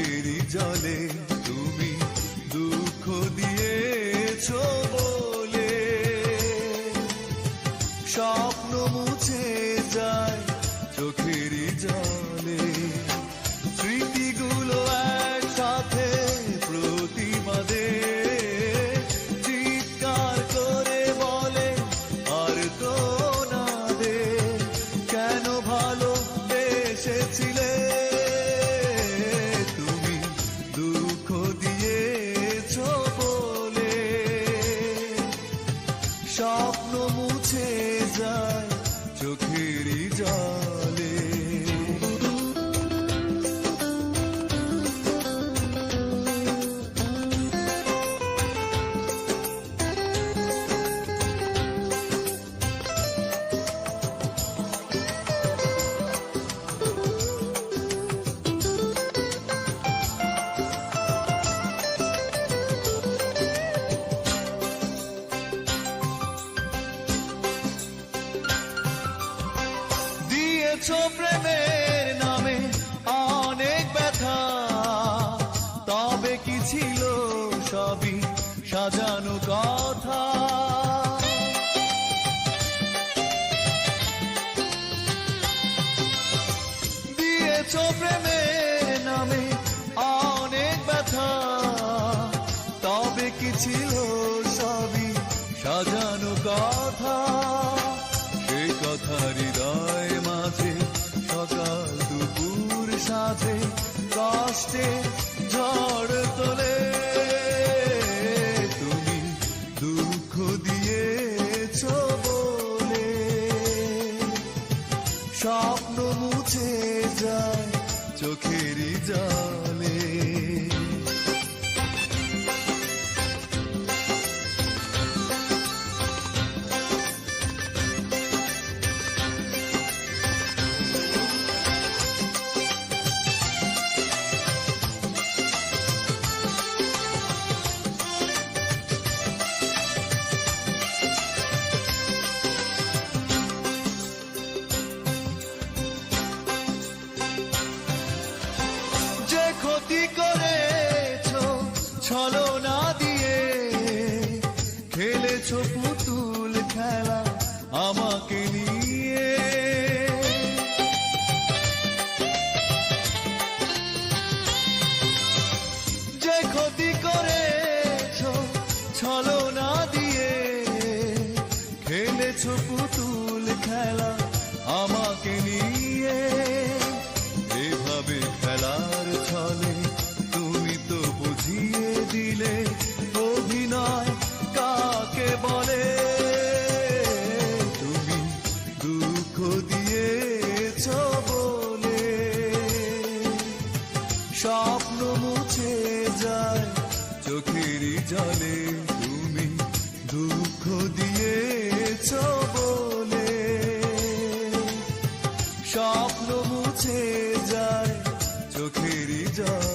চোখেরই জলে তুমি দুঃখ দিয়েছো বলে স্বপ্ন মুছে যায় চোখেরই জলে স্মৃতিগুলো একসাথে প্রতিবাদে চিৎকার করে বলে আর তো না দে কেন ভালোবেসেছিলে তুমি দুঃখ দিয়েছো বলে স্বপ্ন মুছে যায় চোখেরই জলে প্রেমের নামে অনেক ব্যথা তবে কি ছিল সবই সাজানো কথা দিয়েছ প্রেমের নামে অনেক ব্যথা তবে কি ছিল সবই সাজানো কথা সেই কথা হৃদয় মাঝে সকাল দুপুর সাথে কষ্টে ঝড় তোলে তুমি দুঃখ দিয়েছো বলে স্বপ্ন মুছে যায় চোখেরই জলে ক্ষতি করেছো ছলনা দিয়ে খেলেছো পুতুল খেলা আমাকে নিয়ে যে ক্ষতি করেছো ছলনা দিয়ে খেলেছো পুতুল খেলা আমাকে নিয়ে এভাবে খেলার ছলে তুমি তো বুঝিয়ে দিলে অভিনয় কাকে বলে তুমি দুঃখ দিয়েছ বলে স্বপ্ন মুছে যায় চোখেরই জলে তুমি দুঃখ দিয়েছ বলে স্বপ্ন মুছে যায় চোখেরই জলে